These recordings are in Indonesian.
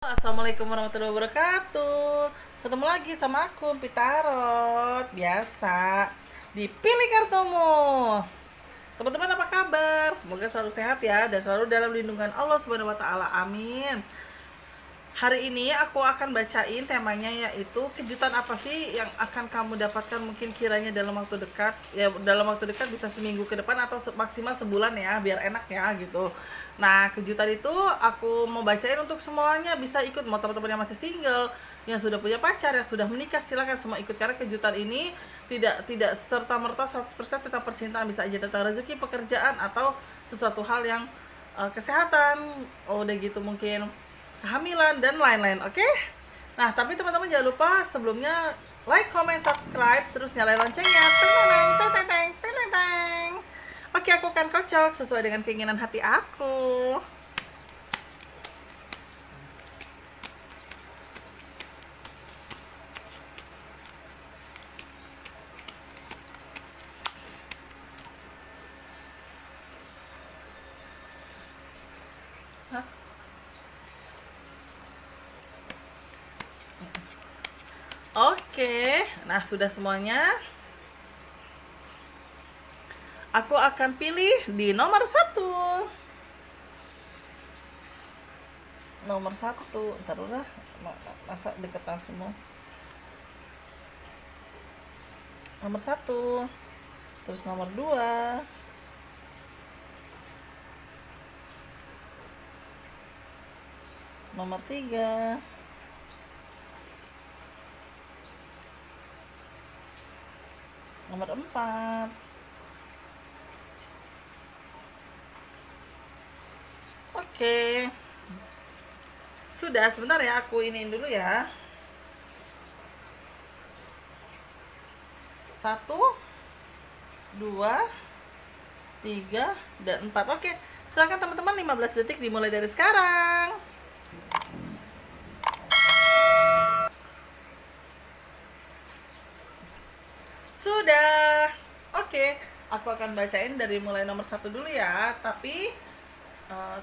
Assalamualaikum warahmatullahi wabarakatuh. Ketemu lagi sama aku, Pitarot. Biasa dipilih kartumu. Teman-teman apa kabar? Semoga selalu sehat ya dan selalu dalam lindungan Allah Subhanahu wa taala. Amin. Hari ini aku akan bacain temanya, yaitu kejutan apa sih yang akan kamu dapatkan mungkin kiranya dalam waktu dekat. Ya dalam waktu dekat bisa seminggu ke depan atau maksimal sebulan ya, biar enak ya gitu. Nah, kejutan itu aku mau bacain untuk semuanya bisa ikut. Mau teman-teman yang masih single, yang sudah punya pacar, yang sudah menikah, silakan semua ikut karena kejutan ini tidak serta merta 100% tentang percintaan, bisa aja tentang rezeki, pekerjaan atau sesuatu hal yang kesehatan. Oh, udah gitu mungkin kehamilan dan lain-lain. Oke? Nah, tapi teman-teman jangan lupa sebelumnya like, comment, subscribe, terus nyalain loncengnya. Teng teng teng teng teng teng teng. Oke, aku akan kocok sesuai dengan keinginan hati aku. Hah? Oke, nah sudah semuanya. Aku akan pilih di nomor satu. Nomor satu, ntar udah masa deketan semua. Nomor satu, terus nomor dua, nomor tiga, nomor empat. Oke, sudah. Sebentar ya, aku iniin dulu ya. Satu, dua, tiga, dan empat. Oke, silakan teman-teman, 15 detik dimulai dari sekarang. Sudah. Oke, aku akan bacain dari mulai nomor satu dulu ya. Tapi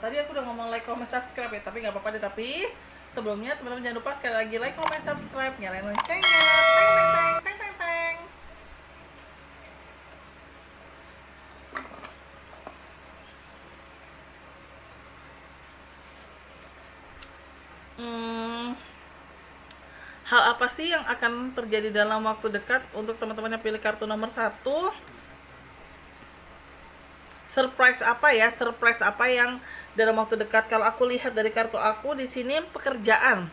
tadi aku udah ngomong like, comment, subscribe ya. Tapi nggak apa-apa deh. Tapi sebelumnya teman-teman jangan lupa sekali lagi like, comment, subscribe, nyalain loncengnya. Teng teng teng teng teng teng. Hmm, hal apa sih yang akan terjadi dalam waktu dekat untuk teman-teman yang pilih kartu nomor satu? Surprise apa ya? Surprise apa yang dalam waktu dekat? Kalau aku lihat dari kartu aku di sini, pekerjaan.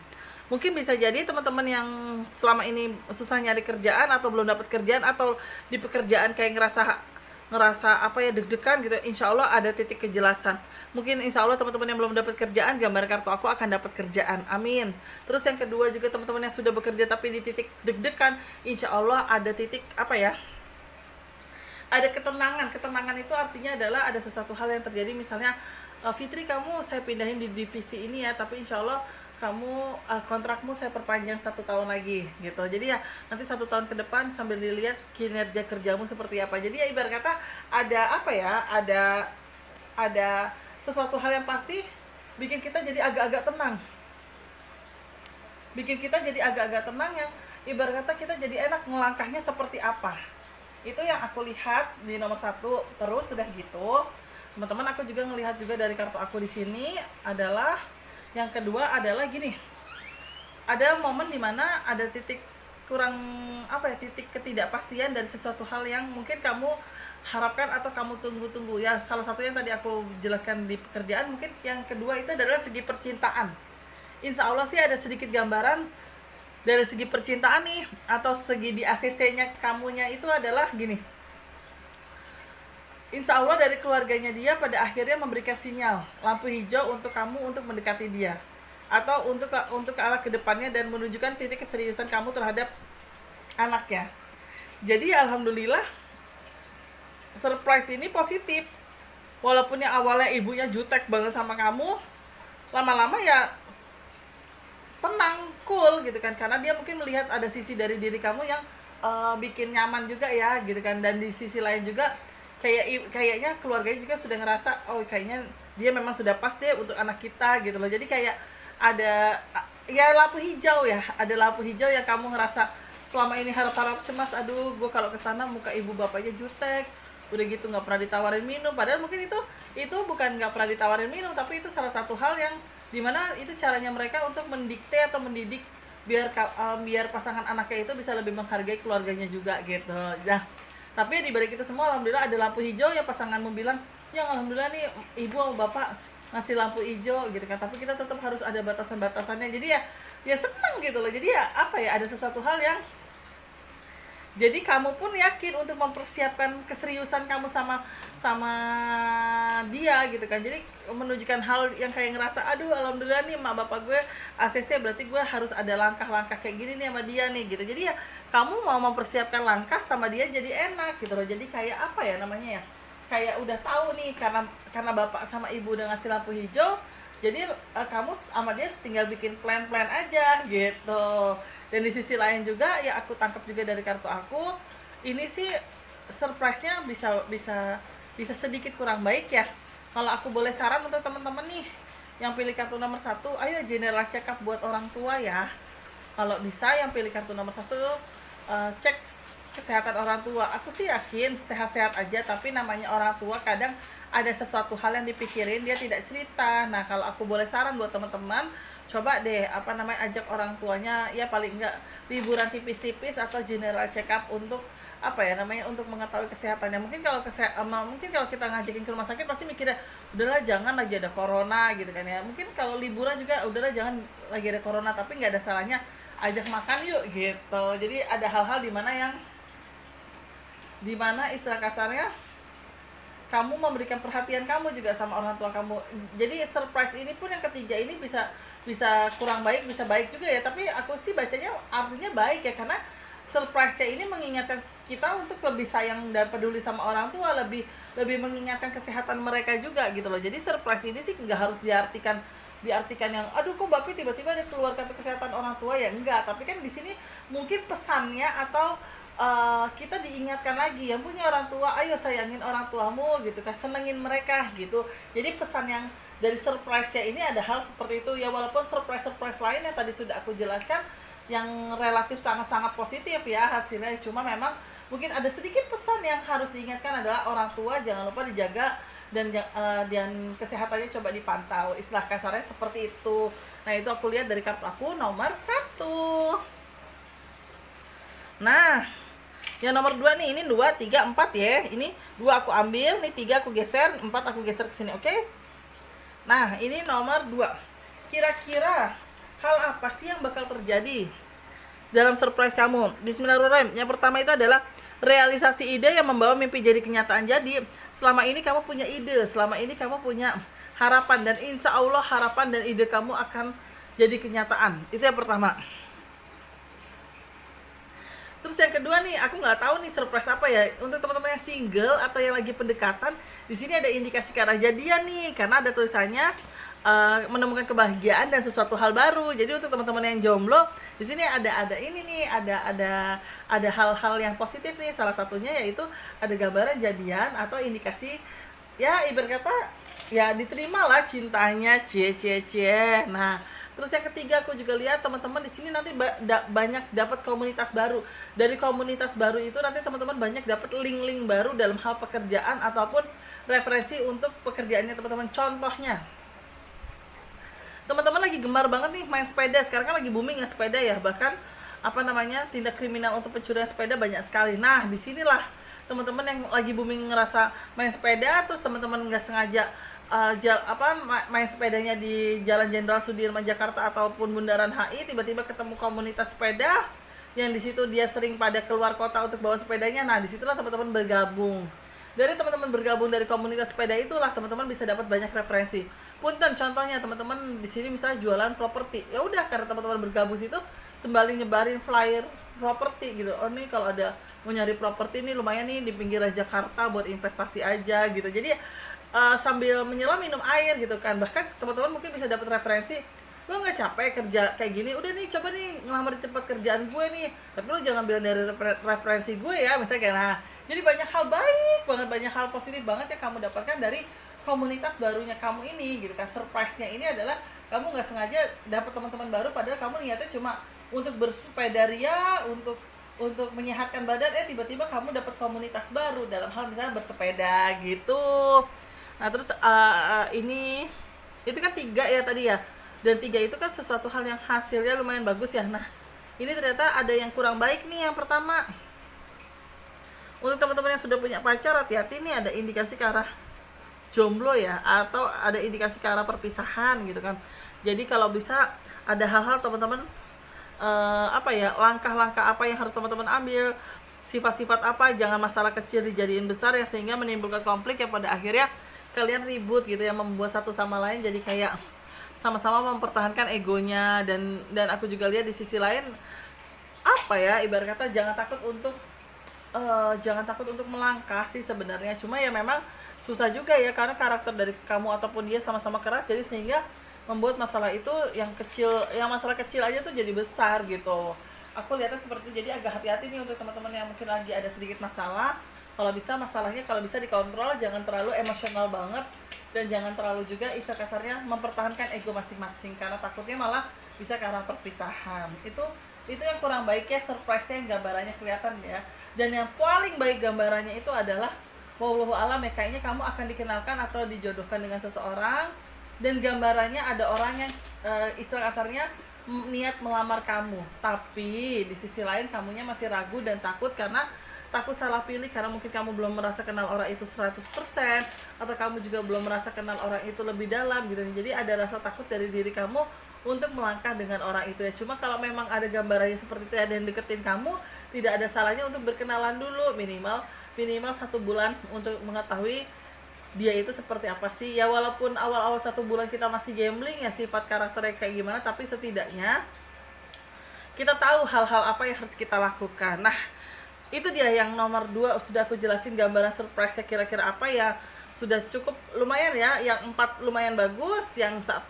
Mungkin bisa jadi teman-teman yang selama ini susah nyari kerjaan atau belum dapat kerjaan atau di pekerjaan kayak ngerasa ngerasa apa ya, deg-degan gitu. Insya Allah ada titik kejelasan. Mungkin insya Allah teman-teman yang belum dapat kerjaan, gambar kartu aku akan dapat kerjaan. Amin. Terus yang kedua juga teman-teman yang sudah bekerja tapi di titik deg-degan, insya Allah ada titik apa ya, ada ketenangan. Ketenangan itu artinya adalah ada sesuatu hal yang terjadi, misalnya Fitri, kamu saya pindahin di divisi ini ya, tapi insya Allah kamu kontrakmu saya perpanjang 1 tahun lagi gitu. Jadi ya nanti 1 tahun ke depan sambil dilihat kinerja kerjamu seperti apa. Jadi ya ibarat kata ada apa ya, ada sesuatu hal yang pasti bikin kita jadi agak-agak tenang, bikin kita jadi agak-agak tenang, yang ibarat kata kita jadi enak ngelangkahnya seperti apa. Itu yang aku lihat di nomor satu. Terus sudah gitu teman-teman, aku juga ngelihat juga dari kartu aku di sini adalah yang kedua adalah gini, ada momen dimana ada titik kurang apa ya, titik ketidakpastian dari sesuatu hal yang mungkin kamu harapkan atau kamu tunggu-tunggu ya. Salah satu yang tadi aku jelaskan di pekerjaan, mungkin yang kedua itu adalah segi percintaan. Insya Allah sih ada sedikit gambaran dari segi percintaan nih, atau segi di ACC-nya kamunya itu adalah gini. Insya Allah dari keluarganya dia pada akhirnya memberikan sinyal lampu hijau untuk kamu untuk mendekati dia, atau untuk ke arah kedepannya dan menunjukkan titik keseriusan kamu terhadap anaknya. Jadi alhamdulillah surprise ini positif. Walaupun yang awalnya ibunya jutek banget sama kamu, lama-lama ya tenang, cool gitu kan, karena dia mungkin melihat ada sisi dari diri kamu yang bikin nyaman juga ya gitu kan. Dan di sisi lain juga kayaknya keluarganya juga sudah ngerasa, oh kayaknya dia memang sudah pas deh untuk anak kita gitu loh. Jadi kayak ada ya lampu hijau ya, ada lampu hijau yang kamu ngerasa selama ini harap-harap cemas, aduh gue kalau kesana muka ibu bapaknya jutek, udah gitu nggak pernah ditawarin minum, padahal mungkin itu bukan nggak pernah ditawarin minum, tapi itu salah satu hal yang dimana itu caranya mereka untuk mendikte atau mendidik biar pasangan anaknya itu bisa lebih menghargai keluarganya juga gitu. Nah, tapi di balik itu semua alhamdulillah ada lampu hijau ya, pasanganmu bilang ya alhamdulillah nih ibu sama bapak ngasih lampu hijau gitu kan, tapi kita tetap harus ada batasan-batasannya, jadi ya senang gitu loh. Jadi ya apa ya, ada sesuatu hal yang jadi kamu pun yakin untuk mempersiapkan keseriusan kamu sama dia gitu kan. Jadi menunjukkan hal yang kayak ngerasa aduh alhamdulillah nih emak bapak gue ACC, berarti gue harus ada langkah-langkah kayak gini nih sama dia nih gitu. Jadi ya kamu mau mempersiapkan langkah sama dia jadi enak gitu loh. Jadi kayak apa ya namanya ya, kayak udah tahu nih karena bapak sama ibu udah ngasih lampu hijau, jadi kamu sama dia tinggal bikin plan-plan aja gitu. Dan di sisi lain juga ya aku tangkap juga dari kartu aku, ini sih surprise-nya bisa sedikit kurang baik ya. Kalau aku boleh saran untuk teman-teman nih yang pilih kartu nomor 1, ayo general check up buat orang tua ya. Kalau bisa yang pilih kartu nomor 1 cek kesehatan orang tua. Aku sih yakin sehat-sehat aja, tapi namanya orang tua kadang ada sesuatu hal yang dipikirin dia tidak cerita. Nah kalau aku boleh saran buat teman-teman, coba deh ajak orang tuanya ya, paling enggak liburan tipis-tipis atau general check up untuk untuk mengetahui kesehatannya. Mungkin kalau kita ngajakin ke rumah sakit pasti mikirnya udahlah jangan lagi ada corona gitu kan ya. Mungkin kalau liburan juga udahlah jangan lagi ada corona, tapi nggak ada salahnya ajak makan yuk gitu. Jadi ada hal-hal dimana istilah kasarnya kamu memberikan perhatian kamu juga sama orang tua kamu. Jadi surprise ini pun yang ketiga ini bisa kurang baik, bisa baik juga ya, tapi aku sih bacanya artinya baik ya, karena surprise-nya ini mengingatkan kita untuk lebih sayang dan peduli sama orang tua, lebih mengingatkan kesehatan mereka juga gitu loh. Jadi surprise ini sih nggak harus diartikan yang aduh kok Bapi tiba-tiba ada keluar kartu kesehatan orang tua ya, enggak, tapi kan di sini mungkin pesannya atau kita diingatkan lagi yang punya orang tua, ayo sayangin orang tuamu gitu kan, senengin mereka gitu. Jadi pesan yang dari surprise ya ini ada hal seperti itu ya, walaupun surprise lain yang tadi sudah aku jelaskan yang relatif sangat-sangat positif ya hasilnya, cuma memang mungkin ada sedikit pesan yang harus diingatkan adalah orang tua jangan lupa dijaga dan kesehatannya coba dipantau, istilah kasarnya seperti itu. Nah itu aku lihat dari kartu aku nomor 1. Nah yang nomor 2 nih, ini 2, 3, 4 ya. Ini 2 aku ambil, ini 3 aku geser, 4 aku geser ke sini, oke? Nah, ini nomor 2. Kira-kira hal apa sih yang bakal terjadi dalam surprise kamu? Bismillahirrahmanirrahim. Yang pertama itu adalah realisasi ide yang membawa mimpi jadi kenyataan. Jadi, selama ini kamu punya ide, selama ini kamu punya harapan, dan insya Allah harapan dan ide kamu akan jadi kenyataan. Itu yang pertama. Terus yang kedua nih, aku nggak tahu nih surprise apa ya untuk teman-teman yang single atau yang lagi pendekatan. Di sini ada indikasi ke arah jadian nih, karena ada tulisannya menemukan kebahagiaan dan sesuatu hal baru. Jadi untuk teman-teman yang jomblo, di sini ada ini nih, ada hal-hal yang positif nih. Salah satunya yaitu ada gambaran jadian atau indikasi ya, ibarat kata ya diterimalah cintanya, Nah, terus yang ketiga aku juga lihat teman-teman di sini nanti banyak dapat komunitas baru. Dari komunitas baru itu nanti teman-teman banyak dapat link-link baru dalam hal pekerjaan ataupun referensi untuk pekerjaannya teman-teman. Contohnya, teman-teman lagi gemar banget nih main sepeda. Sekarang kan lagi booming ya sepeda ya. Bahkan tindak kriminal untuk pencurian sepeda banyak sekali. Nah, disinilah teman-teman yang lagi booming ngerasa main sepeda, terus teman-teman nggak sengaja main sepedanya di Jalan Jenderal Sudirman Jakarta ataupun Bundaran HI, tiba-tiba ketemu komunitas sepeda yang di situ dia sering pada keluar kota untuk bawa sepedanya. Nah, disitulah teman-teman bergabung. Dari teman-teman bergabung dari komunitas sepeda itulah teman-teman bisa dapat banyak referensi. Punten contohnya teman-teman di sini misalnya jualan properti. Ya udah, karena teman-teman bergabung situ sembari nyebarin flyer properti gitu. Oh nih kalau ada mau nyari properti nih lumayan nih di pinggiran Jakarta buat investasi aja gitu. Jadi sambil menyelam minum air gitu kan. Bahkan teman-teman mungkin bisa dapat referensi, lo nggak capek kerja kayak gini, udah nih coba nih ngelamar di tempat kerjaan gue nih, tapi lo jangan bilang dari referensi gue ya misalnya kayak. Nah, jadi banyak hal baik banget, banyak hal positif banget yang kamu dapatkan dari komunitas barunya kamu ini gitu kan. Surprise-nya ini adalah kamu nggak sengaja dapat teman-teman baru, padahal kamu niatnya cuma untuk bersepeda ria, untuk menyehatkan badan, tiba-tiba kamu dapat komunitas baru dalam hal misalnya bersepeda gitu. Nah terus ini itu kan 3 ya tadi ya, dan 3 itu kan sesuatu hal yang hasilnya lumayan bagus ya. Nah ini ternyata ada yang kurang baik nih. Yang pertama, untuk teman-teman yang sudah punya pacar, hati-hati nih, ada indikasi ke arah jomblo ya, atau ada indikasi ke arah perpisahan gitu kan. Jadi kalau bisa ada hal-hal teman-teman langkah-langkah apa yang harus teman-teman ambil, sifat-sifat apa, jangan masalah kecil dijadiin besar ya, sehingga menimbulkan konflik yang pada akhirnya kalian ribut gitu ya, membuat satu sama lain jadi kayak sama-sama mempertahankan egonya. Dan aku juga lihat di sisi lain ibarat kata jangan takut untuk melangkah sih sebenarnya. Cuma ya memang susah juga ya, karena karakter dari kamu ataupun dia sama-sama keras, jadi sehingga membuat masalah itu yang masalah kecil aja tuh jadi besar gitu. Aku lihatnya seperti itu. Jadi agak hati-hati nih untuk teman-teman yang mungkin lagi ada sedikit masalah. Kalau bisa masalahnya dikontrol, jangan terlalu emosional banget, dan jangan terlalu juga kasarnya mempertahankan ego masing-masing, karena takutnya malah bisa ke arah perpisahan. Itu yang kurang baik ya, surprise-nya gambarannya kelihatan ya. Dan yang paling baik gambarannya itu adalah wallahu alam ya, kayaknya kamu akan dikenalkan atau dijodohkan dengan seseorang, dan gambarannya ada orang yang istilah kasarnya niat melamar kamu, tapi di sisi lain kamunya masih ragu dan takut, karena takut salah pilih, karena mungkin kamu belum merasa kenal orang itu 100%, atau kamu juga belum merasa kenal orang itu lebih dalam gitu. Jadi ada rasa takut dari diri kamu untuk melangkah dengan orang itu ya. Cuma kalau memang ada gambarannya seperti itu, ada yang deketin kamu, tidak ada salahnya untuk berkenalan dulu, minimal 1 bulan, untuk mengetahui dia itu seperti apa sih ya. Walaupun awal-awal 1 bulan kita masih gambling ya, sifat karakternya kayak gimana, tapi setidaknya kita tahu hal-hal apa yang harus kita lakukan. Nah itu dia yang nomor 2, sudah aku jelasin gambaran surprise-nya kira-kira apa ya, sudah cukup lumayan ya. Yang 4 lumayan bagus, yang 1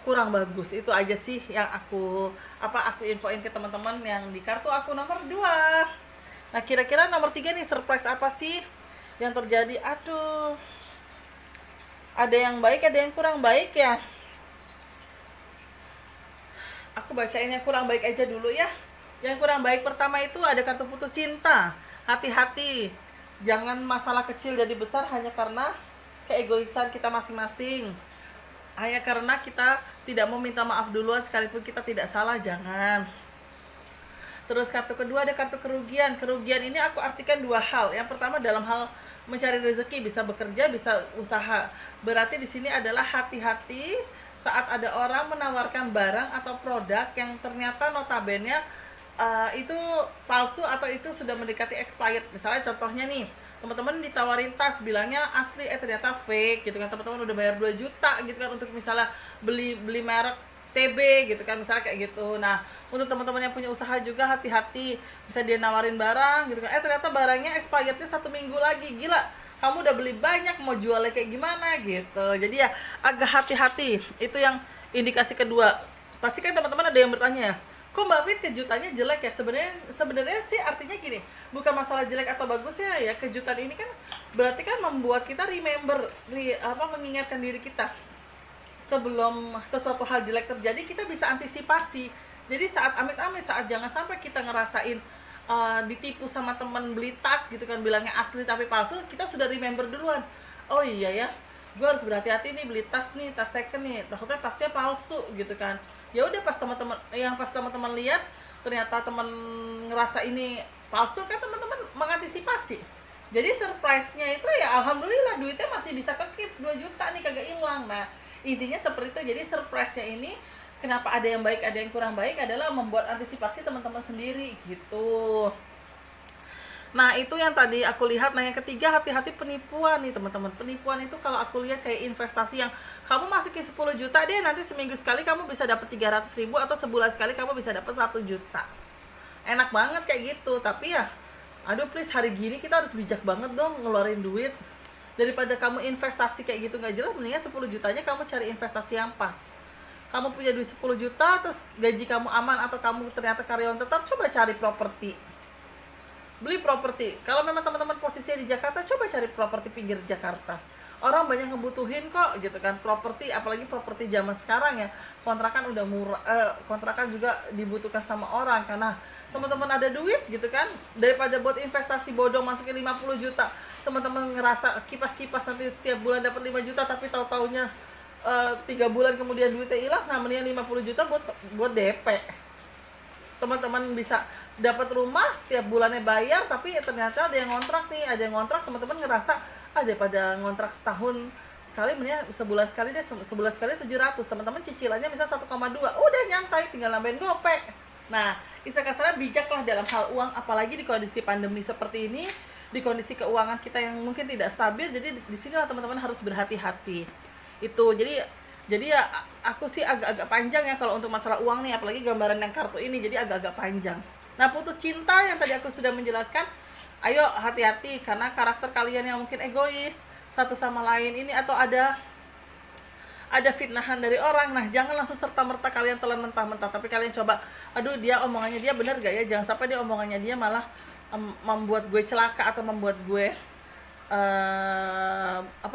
kurang bagus. Itu aja sih yang aku infoin ke teman-teman yang di kartu aku nomor 2. Nah kira-kira nomor 3 nih, surprise apa sih yang terjadi? Aduh, ada yang baik, ada yang kurang baik ya. Aku bacain yang kurang baik aja dulu ya. Yang kurang baik pertama itu ada kartu putus cinta. Hati-hati, jangan masalah kecil jadi besar hanya karena keegoisan kita masing-masing, hanya karena kita tidak mau minta maaf duluan sekalipun kita tidak salah, jangan. Terus kartu kedua ada kartu kerugian. Kerugian ini aku artikan 2 hal. Yang pertama dalam hal mencari rezeki, bisa bekerja, bisa usaha. Berarti di sini adalah hati-hati saat ada orang menawarkan barang atau produk yang ternyata notabene itu palsu atau itu sudah mendekati expired. Misalnya contohnya nih, teman-teman ditawarin tas, bilangnya asli, ternyata fake gitu kan. Teman-teman udah bayar 2 juta gitu kan untuk misalnya beli merek TB gitu kan, misalnya kayak gitu. Nah untuk teman-teman yang punya usaha juga hati-hati, bisa dia nawarin barang gitu kan, ternyata barangnya expirednya 1 minggu lagi. Gila, kamu udah beli banyak, mau jualnya kayak gimana gitu. Jadi ya agak hati-hati. Itu yang indikasi kedua. Pasti kan teman-teman ada yang bertanya ya, kok Mbak Fit kejutannya jelek ya? Sebenarnya sih artinya gini, bukan masalah jelek atau bagusnya ya. Kejutan ini kan berarti kan membuat kita mengingatkan diri kita sebelum sesuatu hal jelek terjadi, kita bisa antisipasi. Jadi saat amit-amit, saat jangan sampai kita ngerasain ditipu sama teman beli tas gitu kan, bilangnya asli tapi palsu, kita sudah remember duluan. Oh iya ya, gue harus berhati-hati nih beli tas nih, tas second nih, takutnya tasnya palsu gitu kan. Ya udah, pas teman-teman lihat ternyata teman ngerasa ini palsu kan, teman-teman mengantisipasi. Jadi surprise-nya itu ya alhamdulillah duitnya masih bisa kekeep 2 juta nih, kagak hilang. Nah intinya seperti itu. Jadi surprise-nya ini kenapa ada yang baik ada yang kurang baik adalah membuat antisipasi teman-teman sendiri gitu. Nah itu yang tadi aku lihat. Nah yang ketiga, hati-hati penipuan nih teman-teman. Penipuan itu kalau aku lihat kayak investasi yang kamu masukin 10 juta deh, nanti seminggu sekali kamu bisa dapat 300.000, atau sebulan sekali kamu bisa dapat 1 juta. Enak banget kayak gitu. Tapi ya aduh please, hari gini kita harus bijak banget dong ngeluarin duit. Daripada kamu investasi kayak gitu nggak jelas, mendingan 10 jutanya kamu cari investasi yang pas. Kamu punya duit 10 juta, terus gaji kamu aman, atau kamu ternyata karyawan tetap, coba cari properti. Beli properti. Kalau memang teman-teman posisinya di Jakarta, coba cari properti pinggir Jakarta. orang banyak ngebutuhin kok gitu kan properti, apalagi properti zaman sekarang ya, kontrakan udah murah, kontrakan juga dibutuhkan sama orang karena teman-teman ada duit gitu kan, daripada buat investasi bodong masukin 50 juta, teman-teman ngerasa kipas-kipas nanti setiap bulan dapat 5 juta tapi tahu-taunya 3 bulan kemudian duitnya hilang. Nah mendingan 50 juta buat DP, teman-teman bisa dapat rumah setiap bulannya bayar, tapi ternyata ada yang ngontrak nih, ada yang ngontrak, teman-teman ngerasa daripada ngontrak setahun sekali, mendingan sebulan sekali deh, sebulan sekali 700, teman-teman cicilannya misal 1,2, udah nyantai tinggal nambahin gopek. Nah istilah kasarnya bijaklah dalam hal uang, apalagi di kondisi pandemi seperti ini, di kondisi keuangan kita yang mungkin tidak stabil. Jadi di sinilah teman-teman harus berhati-hati itu. Jadi ya aku sih agak-agak panjang ya kalau untuk masalah uang nih, apalagi gambaran yang kartu ini, jadi agak-agak panjang. Nah putus cinta yang tadi aku sudah menjelaskan, ayo hati-hati karena karakter kalian yang mungkin egois satu sama lain ini, atau ada fitnahan dari orang. Nah jangan langsung serta-merta kalian telan mentah-mentah, tapi kalian coba, aduh dia omongannya dia bener gak ya, jangan sampai dia omongannya dia malah membuat gue celaka atau membuat gue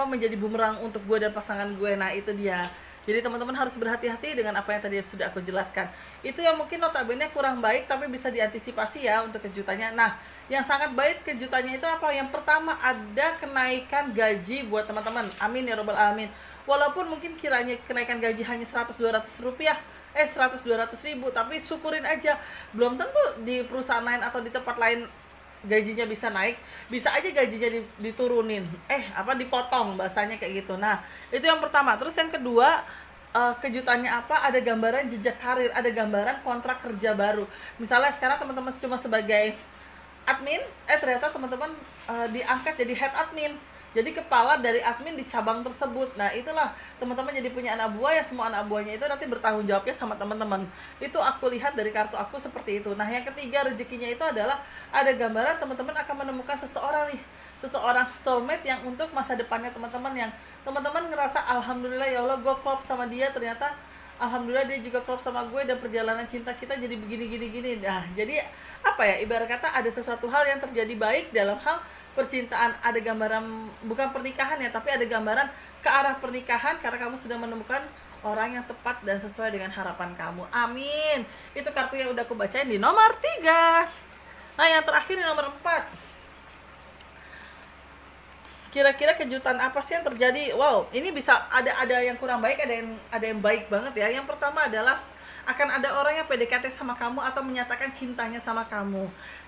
menjadi bumerang untuk gue dan pasangan gue. Nah itu dia. Jadi teman-teman harus berhati-hati dengan apa yang tadi sudah aku jelaskan. Itu yang mungkin notabene kurang baik tapi bisa diantisipasi ya untuk kejutannya. Nah yang sangat baik kejutannya itu apa? Yang pertama, ada kenaikan gaji buat teman-teman. Amin ya robbal alamin. Walaupun mungkin kiranya kenaikan gaji hanya 100-200 rupiah, 100-200 ribu, tapi syukurin aja. Belum tentu di perusahaan lain atau di tempat lain gajinya bisa naik, bisa aja gajinya diturunin, dipotong, bahasanya kayak gitu. Nah itu yang pertama. Terus yang kedua, kejutannya apa? Ada gambaran jejak karir, ada gambaran kontrak kerja baru. Misalnya sekarang teman-teman cuma sebagai admin, ternyata teman-teman diangkat jadi head admin, jadi kepala dari admin di cabang tersebut. Nah itulah teman-teman jadi punya anak buah, ya semua anak buahnya itu nanti bertanggung jawabnya sama teman-teman. Itu aku lihat dari kartu aku seperti itu. Nah yang ketiga, rezekinya itu adalah ada gambaran teman-teman akan menemukan seseorang soulmate yang untuk masa depannya teman-teman, yang teman-teman ngerasa alhamdulillah ya Allah gue klop sama dia, ternyata alhamdulillah dia juga klop sama gue, dan perjalanan cinta kita jadi begini. Nah jadi ibarat kata ada sesuatu hal yang terjadi baik dalam hal percintaan. Ada gambaran bukan pernikahan ya, tapi ada gambaran ke arah pernikahan karena kamu sudah menemukan orang yang tepat dan sesuai dengan harapan kamu. Amin. Itu kartu yang udah aku bacain di nomor 3. Nah yang terakhir di nomor 4. Kira-kira kejutan apa sih yang terjadi? Wow, ini bisa ada yang kurang baik, ada yang baik banget ya. Yang pertama adalah akan ada orang yang PDKT sama kamu atau menyatakan cintanya sama kamu.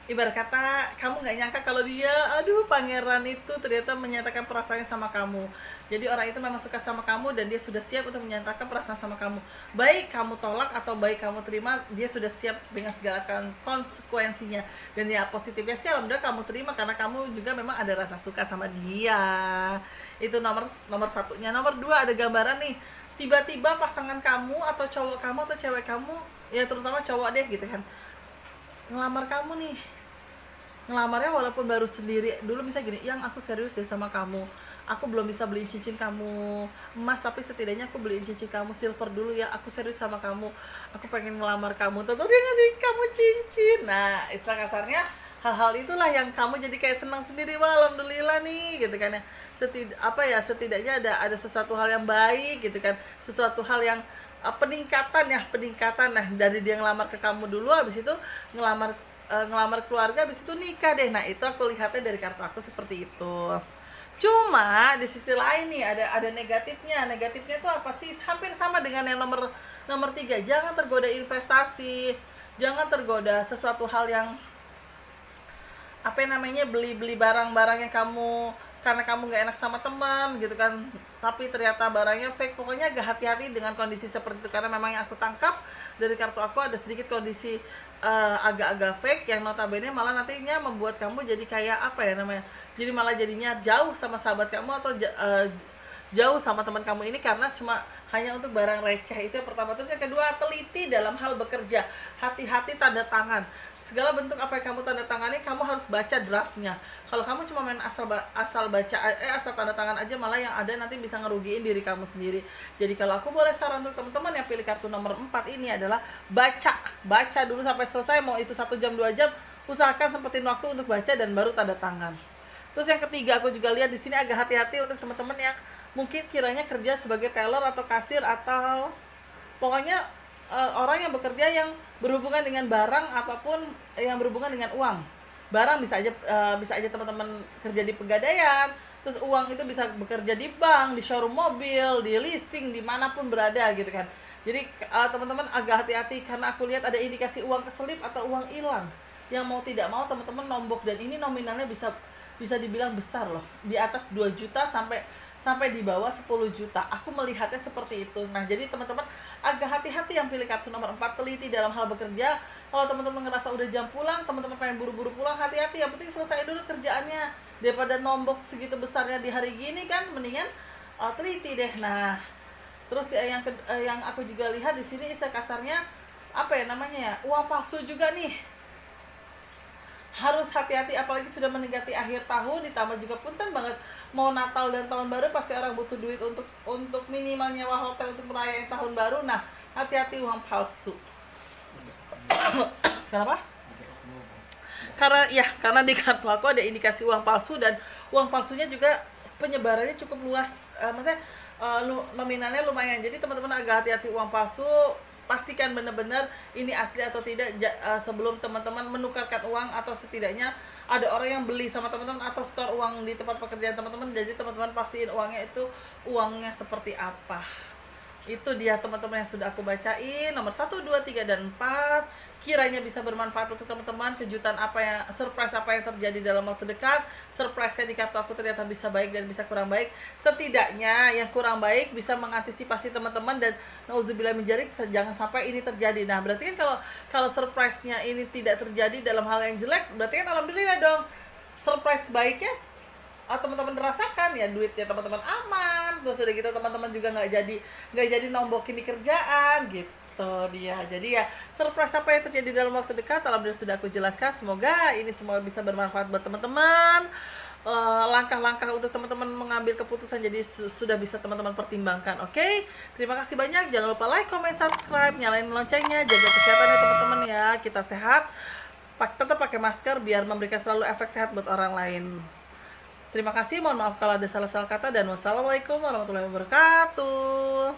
Ibarat kata kamu nggak nyangka kalau dia, pangeran itu ternyata menyatakan perasaannya sama kamu. Jadi orang itu memang suka sama kamu dan dia sudah siap untuk menyatakan perasaan sama kamu. Baik kamu tolak atau baik kamu terima, dia sudah siap dengan segala konsekuensinya. Dan ya positifnya sih alhamdulillah kamu terima karena kamu juga memang ada rasa suka sama dia. Itu nomor satunya. Nomor 2, ada gambaran nih, tiba-tiba pasangan kamu atau cowok kamu atau cewek kamu, ya terutama cowok deh gitu kan, ngelamar kamu nih. Ngelamarnya walaupun baru sendiri, dulu bisa gini, yang aku serius deh sama kamu, aku belum bisa beliin cincin kamu emas, tapi setidaknya aku beliin cincin kamu silver dulu ya, aku serius sama kamu, aku pengen ngelamar kamu, tentu dia ngasih kamu cincin. Nah istilah kasarnya hal-hal itulah yang kamu jadi kayak senang sendiri, wah alhamdulillah nih gitu kan ya. Setidaknya ada sesuatu hal yang baik gitu kan, sesuatu hal yang peningkatan. Nah dari dia ngelamar ke kamu dulu, habis itu ngelamar keluarga, habis itu nikah deh. Nah itu aku lihatnya dari kartu aku seperti itu. Cuma di sisi lain nih ada negatifnya. Negatifnya itu apa sih? Hampir sama dengan yang nomor 3. Jangan tergoda investasi, jangan tergoda sesuatu hal yang beli barang-barang yang kamu karena kamu nggak enak sama teman gitu kan, tapi ternyata barangnya fake. Pokoknya agak hati-hati dengan kondisi seperti itu, karena memang yang aku tangkap dari kartu aku ada sedikit kondisi agak-agak fake yang notabene malah nantinya membuat kamu jadi kayak jadi malah jadinya jauh sama sahabat kamu atau jauh sama teman kamu ini karena cuma hanya untuk barang receh. Itu yang pertama. Terus yang kedua, teliti dalam hal bekerja, hati-hati tanda tangan. Segala bentuk apa yang kamu tanda tangani, kamu harus baca draftnya. Kalau kamu cuma main asal tanda tangan aja, malah yang ada nanti bisa ngerugiin diri kamu sendiri. Jadi kalau aku boleh saran untuk teman-teman yang pilih kartu nomor 4 ini adalah baca dulu sampai selesai, mau itu 1 jam 2 jam, usahakan sempetin waktu untuk baca dan baru tanda tangan. Terus yang ketiga aku juga lihat di sini agak hati-hati untuk teman-teman yang mungkin kiranya kerja sebagai teller atau kasir atau pokoknya orang yang bekerja yang berhubungan dengan barang apapun yang berhubungan dengan uang. Barang bisa aja teman-teman kerja di pegadaian, terus uang itu bisa bekerja di bank, di showroom mobil, di leasing, dimanapun berada gitu kan. Jadi teman-teman agak hati-hati karena aku lihat ada indikasi uang keselip atau uang hilang. Yang mau tidak mau teman-teman nombok, dan ini nominalnya bisa dibilang besar loh, di atas 2 juta sampai di bawah 10 juta. Aku melihatnya seperti itu. Nah, jadi teman-teman agak hati-hati yang pilih kartu nomor 4, teliti dalam hal bekerja. Kalau teman-teman ngerasa udah jam pulang, teman-teman pengen buru-buru pulang, hati-hati. Yang penting selesai dulu kerjaannya. Daripada nombok segitu besarnya di hari gini kan, mendingan teliti deh. Nah, terus yang aku juga lihat di sini istilah kasarnya apa ya namanya ya? Uang palsu juga nih. Harus hati-hati apalagi sudah mendekati akhir tahun, ditambah juga punten banget mau Natal dan tahun baru, pasti orang butuh duit untuk minimal nyewa hotel untuk merayakan tahun baru. Nah, hati-hati uang palsu. Kenapa? Karena di kartu aku ada indikasi uang palsu, dan uang palsunya juga penyebarannya cukup luas. Maksudnya nominalnya lumayan. Jadi teman-teman agak hati-hati uang palsu. Pastikan benar-benar ini asli atau tidak sebelum teman-teman menukarkan uang, atau setidaknya ada orang yang beli sama teman-teman atau store uang di tempat pekerjaan teman-teman. Jadi teman-teman pastiin uangnya itu uangnya seperti apa. Itu dia teman-teman yang sudah aku bacain, nomor 1, 2, 3, dan 4. Kiranya bisa bermanfaat untuk teman-teman. Kejutan surprise apa yang terjadi dalam waktu dekat. Surprise-nya di kartu aku ternyata bisa baik dan bisa kurang baik. Setidaknya yang kurang baik bisa mengantisipasi teman-teman, dan nauzubillah min dzalik, jangan sampai ini terjadi. Nah, berarti kan kalau surprise-nya ini tidak terjadi dalam hal yang jelek, berarti kan alhamdulillah dong. Surprise baiknya teman-teman rasakan ya, duitnya teman-teman aman, terus udah gitu teman-teman juga nggak jadi nombokin di kerjaan gitu dia. Jadi ya surprise apa yang terjadi dalam waktu dekat alhamdulillah sudah aku jelaskan. Semoga ini semua bisa bermanfaat buat teman-teman. Langkah-langkah untuk teman-teman mengambil keputusan jadi sudah bisa teman-teman pertimbangkan. Oke? Terima kasih banyak. Jangan lupa like, comment, subscribe, nyalain loncengnya, jaga kesehatan ya teman-teman ya. Kita sehat, tetap pakai masker biar memberikan selalu efek sehat buat orang lain. Terima kasih, mohon maaf kalau ada salah-salah kata, dan wassalamualaikum warahmatullahi wabarakatuh.